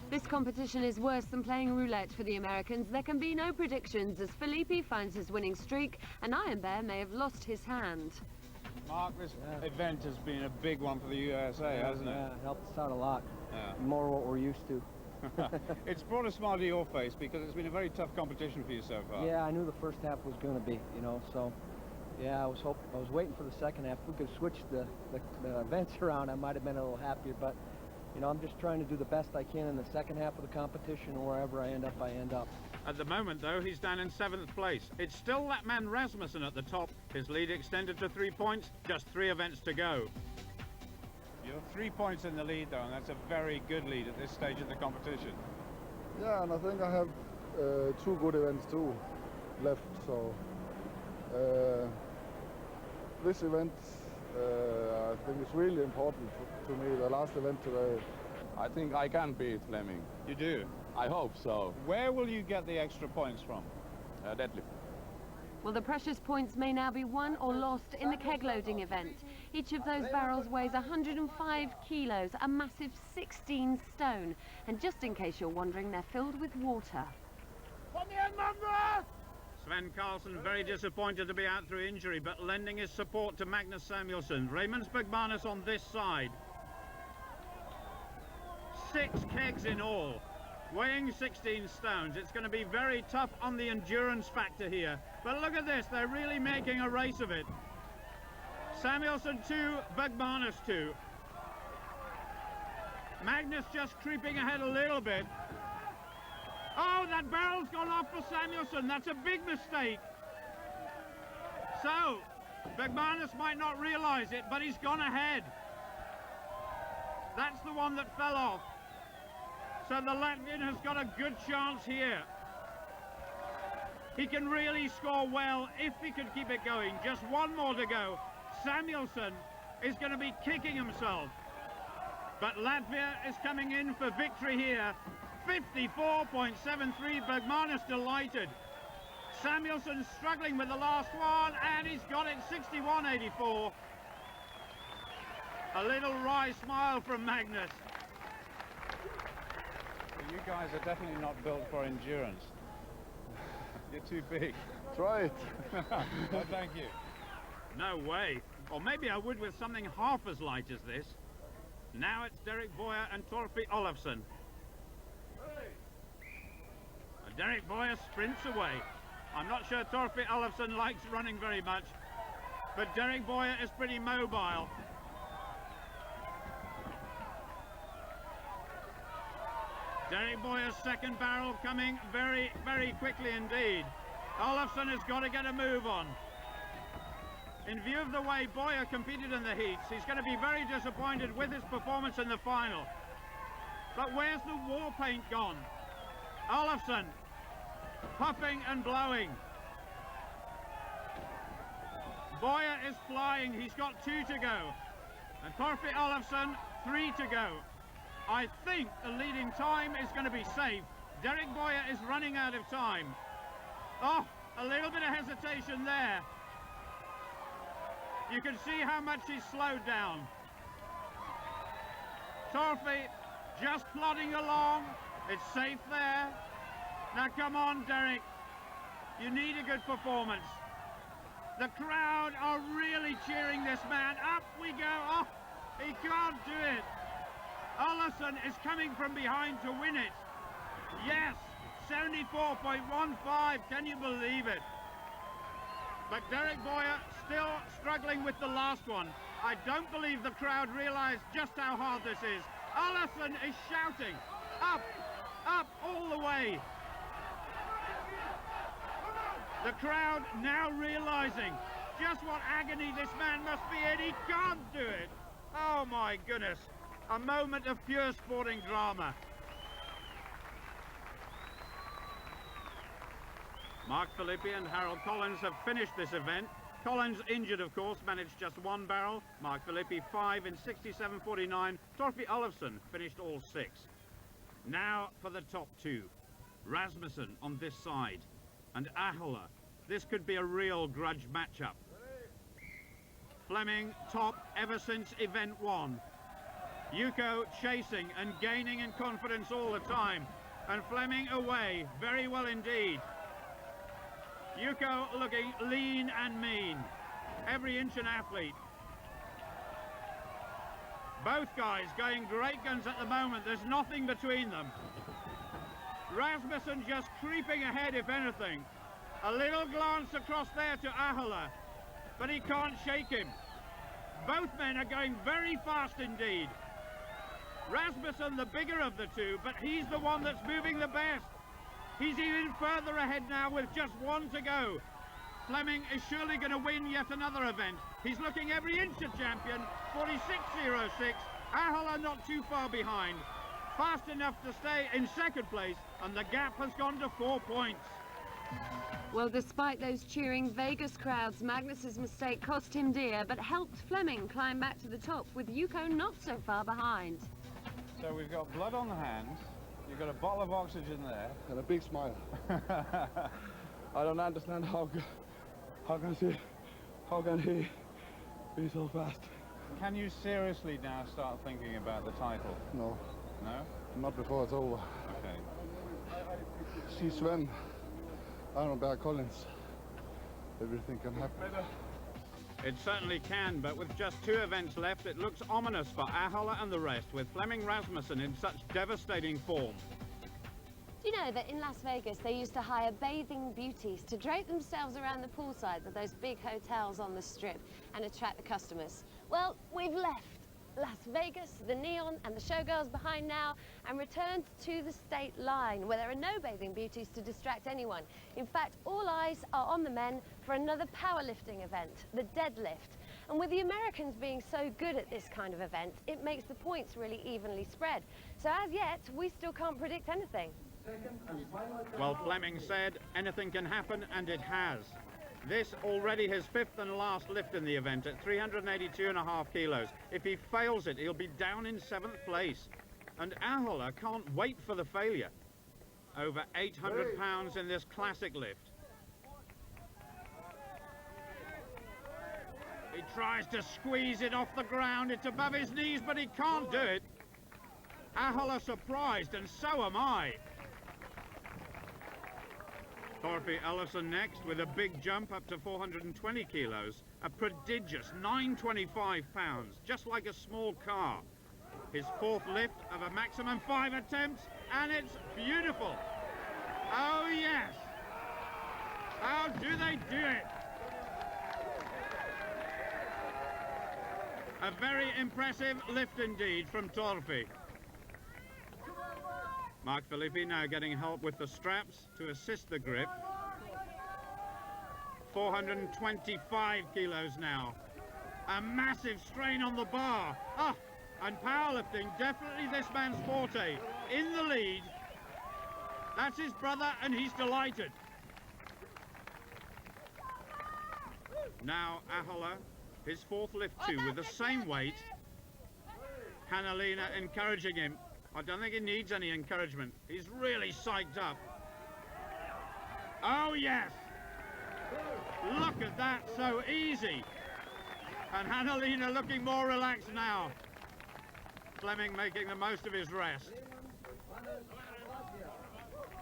This competition is worse than playing roulette for the Americans. There can be no predictions as Philippi finds his winning streak, and Iron Bear may have lost his hand. Mark, this event has been a big one for the USA, hasn't it? Yeah, helped us out a lot. Yeah. More what we're used to. It's brought a smile to your face because it's been a very tough competition for you so far. Yeah, I knew the first half was going to be, you know, so yeah, I was waiting for the second half. If we could switch the events around, I might have been a little happier, but you know, I'm just trying to do the best I can in the second half of the competition, and wherever I end up, I end up. At the moment, though, he's down in 7th place. It's still that man Rasmussen at the top. His lead extended to 3 points, just 3 events to go. You're 3 points in the lead, though, and that's a very good lead at this stage of the competition. Yeah, and I think I have 2 good events too left, so this event I think is really important to me, the last event today. I think I can beat Flemming. You do? I hope so. Where will you get the extra points from? Deadlift. Well, the precious points may now be won or lost in the keg loading event. Each of those barrels weighs 105 kilos, a massive 16 stone. And just in case you're wondering, they're filled with water. Svend Karlsen very disappointed to be out through injury, but lending his support to Magnus Samuelsson. Raimonds Bergmanis on this side. 6 kegs in all, weighing 16 stones. It's going to be very tough on the endurance factor here. But look at this, they're really making a race of it. Samuelsson 2, Bergmanis 2. Magnus just creeping ahead a little bit. Oh, that barrel's gone off for Samuelsson. That's a big mistake. So, Bergmanis might not realize it, but he's gone ahead. That's the one that fell off. So the Latvian has got a good chance here. He can really score well if he can keep it going. Just 1 more to go. Samuelsson is going to be kicking himself. But Latvia is coming in for victory here. 54.73, Bergmanis delighted. Samuelsson struggling with the last one, and he's got it 61.84. A little wry smile from Magnus. You guys are definitely not built for endurance. You're too big. Try it. No, thank you. No way. Or maybe I would with something half as light as this. Now it's Derek Boyer and Torfi Ólafsson. Derek Boyer sprints away. I'm not sure Torfi Ólafsson likes running very much, but Derek Boyer is pretty mobile. Derek Boyer's second barrel coming very, very quickly indeed. Ólafsson has got to get a move on. In view of the way Boyer competed in the heats, he's going to be very disappointed with his performance in the final. But where's the war paint gone? Ólafsson, puffing and blowing. Boyer is flying, he's got 2 to go. And Torfi Ólafsson, 3 to go. I think the leading time is going to be safe. Derek Boyer is running out of time. Oh, a little bit of hesitation there. You can see how much he's slowed down. Torfi just plodding along. It's safe there. Now come on, Derek. You need a good performance. The crowd are really cheering this man. Up we go. Oh, he can't do it. Ólafsson is coming from behind to win it. Yes, 74.15. Can you believe it? But Derek Boyer still struggling with the last one. I don't believe the crowd realize just how hard this is. Ólafsson is shouting. Up, up, all the way. The crowd now realizing just what agony this man must be in. He can't do it. Oh my goodness. A moment of pure sporting drama. Mark Philippi and Harold Collins have finished this event. Collins, injured of course, managed just 1 barrel. Mark Philippi 5 in 67.49. Torfi Ólafsson finished all 6. Now for the top 2. Rasmussen on this side and Ahola. This could be a real grudge matchup. Flemming top ever since event 1. Jouko chasing and gaining in confidence all the time. And Flemming away, very well indeed. Jouko looking lean and mean. Every inch an athlete. Both guys going great guns at the moment. There's nothing between them. Rasmussen just creeping ahead if anything. A little glance across there to Ahola, but he can't shake him. Both men are going very fast indeed. Rasmussen the bigger of the two, but he's the one that's moving the best. He's even further ahead now with just 1 to go. Flemming is surely going to win yet another event. He's looking every inch a champion, 46.06. Ahola not too far behind. Fast enough to stay in second place, and the gap has gone to 4 points. Well, despite those cheering Vegas crowds, Magnus's mistake cost him dear, but helped Flemming climb back to the top, with Jouko not so far behind. So we've got blood on the hands. You've got a bottle of oxygen there. And a big smile. I don't understand how can he be so fast. Can you seriously now start thinking about the title? No. No? Not before it's over. Okay. See Svend, I don't know, Collins. Everything can happen. It certainly can, but with just 2 events left, it looks ominous for Ahola and the rest, with Flemming Rasmussen in such devastating form. Do you know that in Las Vegas they used to hire bathing beauties to drape themselves around the poolsides of those big hotels on the strip and attract the customers? Well, we've left Las Vegas, the neon and the showgirls behind now, and returned to the state line where there are no bathing beauties to distract anyone. In fact, all eyes are on the men for another powerlifting event, the deadlift. And with the Americans being so good at this kind of event, it makes the points really evenly spread. So as yet, we still can't predict anything. Well, Flemming said anything can happen, and it has. This already his 5th and last lift in the event at 382.5 kilos. If he fails it, he'll be down in 7th place. And Ahola can't wait for the failure. Over 800 pounds in this classic lift. He tries to squeeze it off the ground. It's above his knees, but he can't do it. Ahola surprised, and so am I. Torfi Ólafsson next with a big jump up to 420 kilos. A prodigious 925 pounds, just like a small car. His fourth lift of a maximum 5 attempts, and it's beautiful. Oh yes! How do they do it? A very impressive lift indeed from Torfi. Philippi now getting help with the straps to assist the grip. 425 kilos now. A massive strain on the bar. Ah, and powerlifting, definitely this man's forte. In the lead. That's his brother, and he's delighted. Now Ahola, his fourth lift too, with the same weight. Hanna-Lena encouraging him. I don't think he needs any encouragement. He's really psyched up. Oh yes! Look at that, so easy. And Hanna-Lena looking more relaxed now. Flemming making the most of his rest.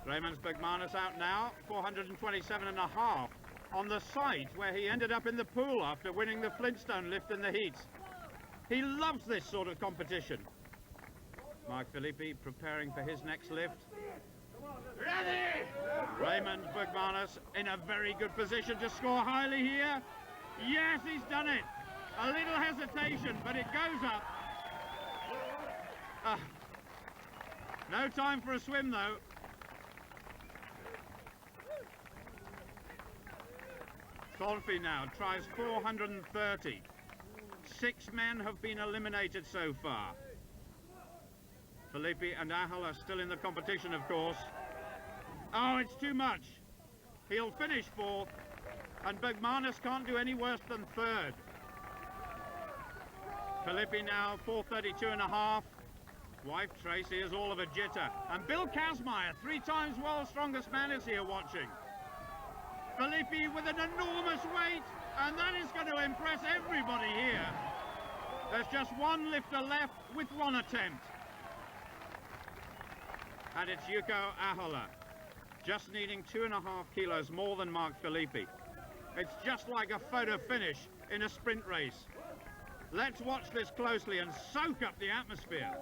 Raimonds Bergmanis out now, 427.5, on the site where he ended up in the pool after winning the Flintstone lift in the heats. He loves this sort of competition. Philippi preparing for his next lift. Ready! Raimonds Bergmanis in a very good position to score highly here. Yes, he's done it. A little hesitation, but it goes up. No time for a swim though. Torfi now tries 430. 6 men have been eliminated so far. Philippi and Ahola still in the competition, of course. Oh, it's too much. He'll finish 4th, and Bergmanis can't do any worse than 3rd. Philippi now 432.5. Wife Tracy is all of a jitter. And Bill Kazmaier, 3 times world's strongest man, is here watching. Philippi with an enormous weight, and that is going to impress everybody here. There's just 1 lifter left with 1 attempt. And it's Jouko Ahola, just needing 2.5 kilos more than Philippi. It's just like a photo finish in a sprint race. Let's watch this closely and soak up the atmosphere.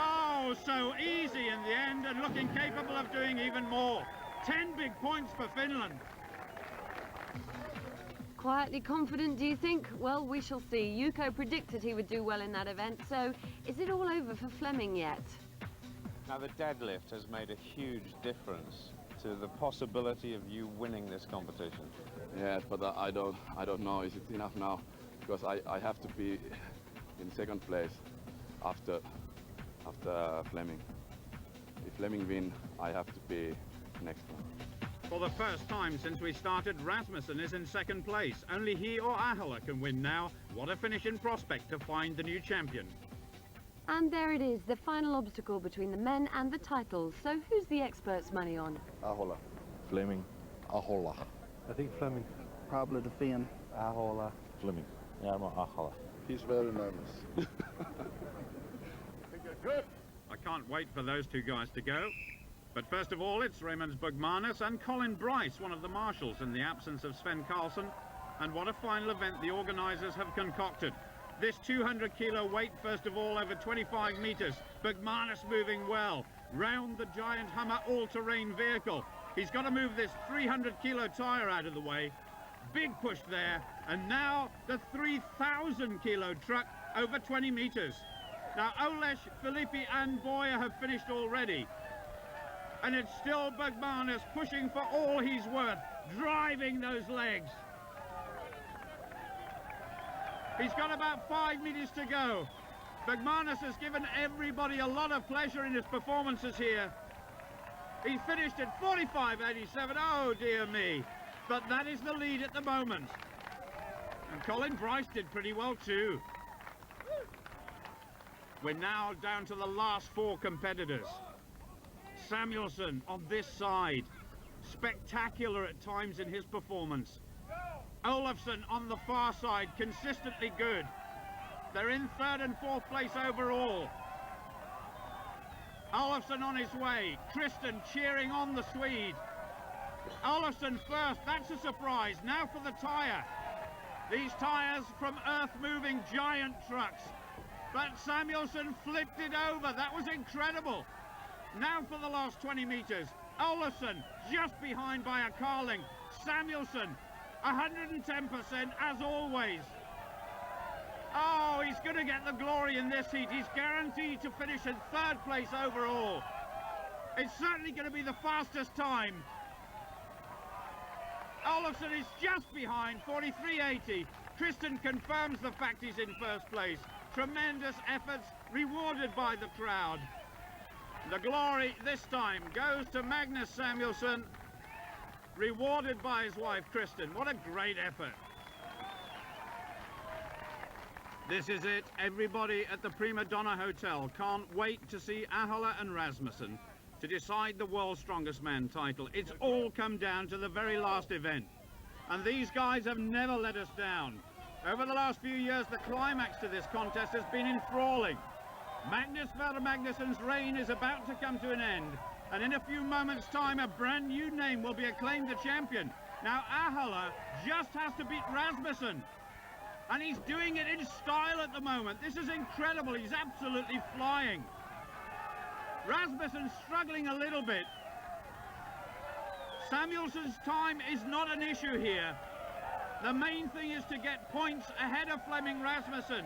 Oh, so easy in the end, and looking capable of doing even more. 10 big points for Finland. Quietly confident, do you think? Well, we shall see. Jouko predicted he would do well in that event, so is it all over for Flemming yet? Now the deadlift has made a huge difference to the possibility of you winning this competition. Yes, but I don't know, is it enough now? Because I have to be in 2nd place after Flemming. If Flemming win, I have to be next one. For the first time since we started, Rasmussen is in 2nd place. Only he or Ahola can win now. What a finish in prospect to find the new champion. And there it is, the final obstacle between the men and the titles. So who's the experts' money on? Ahola. Flemming. Ahola. I think Flemming. Probably the Finn. Ahola. Flemming. Yeah, I'm Ahola. He's very nervous. Good. I can't wait for those 2 guys to go. But first of all, it's Raimonds Bergmanis and Colin Bryce, one of the marshals in the absence of Svend Karlsen. And what a final event the organisers have concocted. This 200-kilo weight, first of all, over 25 metres. Bergmanis moving well. Round the giant Hummer all-terrain vehicle. He's got to move this 300-kilo tyre out of the way. Big push there. And now the 3,000-kilo truck over 20 metres. Now Ollesch, Philippi and Boyer have finished already. And it's still Bergmanis pushing for all he's worth, driving those legs. He's got about 5 meters to go. Bergmanis has given everybody a lot of pleasure in his performances here. He finished at 45.87, oh dear me. But that is the lead at the moment. And Colin Bryce did pretty well too. We're now down to the last 4 competitors. Samuelsson on this side, spectacular at times in his performance. Ólafsson on the far side, consistently good. They're in 3rd and 4th place overall. Ólafsson on his way, Tristan cheering on the Swede. Ólafsson first, that's a surprise. Now for the tyre. These tyres from earth-moving giant trucks. But Samuelsson flipped it over, that was incredible. Now for the last 20 metres. Ólafsson just behind by a Karlsen. Samuelsson, 110% as always. Oh, he's going to get the glory in this heat. He's guaranteed to finish in 3rd place overall. It's certainly going to be the fastest time. Ólafsson is just behind, 43.80. Tristan confirms the fact he's in 1st place. Tremendous efforts rewarded by the crowd. The glory this time goes to Magnus Samuelsson, rewarded by his wife Tristan. What a great effort. This is it. Everybody at the Prima Donna Hotel can't wait to see Ahola and Rasmussen to decide the World's Strongest Man title. It's all come down to the very last event. And these guys have never let us down. Over the last few years, the climax to this contest has been enthralling. Magnus Magnussen's reign is about to come to an end. And in a few moments' time, a brand new name will be acclaimed the champion. Now, Ahola just has to beat Rasmussen. And he's doing it in style at the moment. This is incredible. He's absolutely flying. Rasmussen's struggling a little bit. Samuelsson's time is not an issue here. The main thing is to get points ahead of Flemming Rasmussen,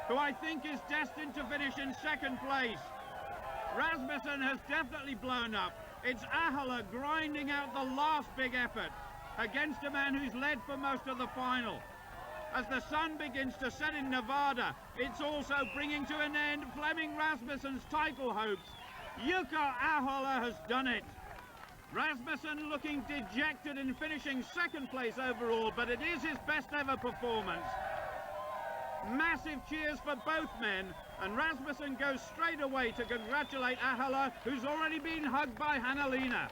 who I think is destined to finish in 2nd place. Rasmussen has definitely blown up. It's Ahola grinding out the last big effort against a man who's led for most of the final. As the sun begins to set in Nevada, it's also bringing to an end Flemming Rasmussen's title hopes. Jouko Ahola has done it. Rasmussen looking dejected in finishing 2nd place overall, but it is his best ever performance. Massive cheers for both men, and Rasmussen goes straight away to congratulate Ahola, who's already been hugged by Hannalina.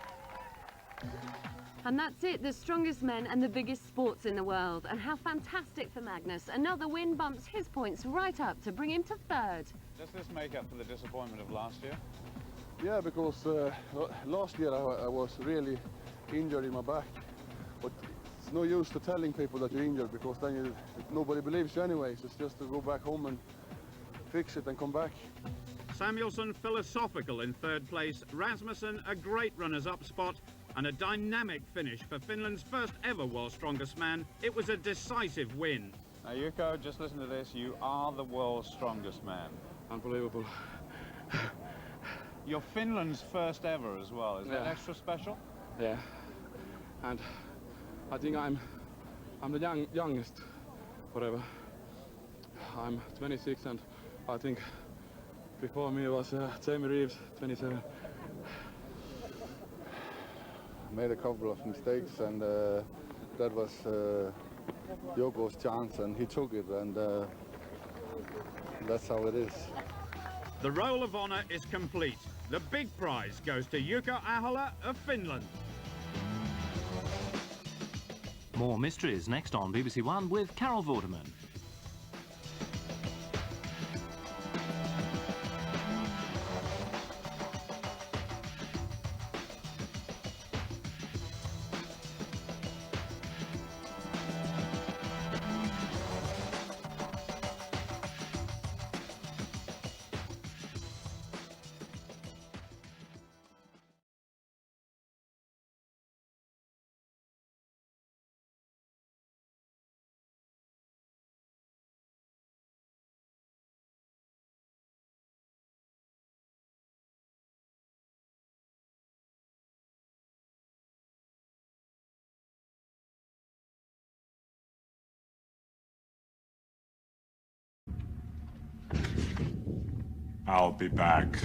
And that's it, the strongest men and the biggest sports in the world. And how fantastic for Magnus. Another win bumps his points right up to bring him to 3rd. Does this make up for the disappointment of last year? Yeah, because last year I was really injured in my back. But it's no use to telling people that you're injured, because then nobody believes you anyways. It's just to go back home and fix it and come back. Samuelsson philosophical in 3rd place. Rasmussen a great runners-up spot and a dynamic finish for Finland's first ever World's Strongest Man. It was a decisive win. Now, Jouko, just listen to this. You are the world's strongest man. Unbelievable. You're Finland's first ever as well. Is that extra special? Yeah. And I think I'm the youngest forever. I'm 26, and I think before me was Jamie Reeves, 27. Made a couple of mistakes, and that was Jouko's chance, and he took it, and that's how it is. The roll of honour is complete. The big prize goes to Jouko Ahola of Finland. More mysteries next on BBC One with Carol Vorderman. I'll be back.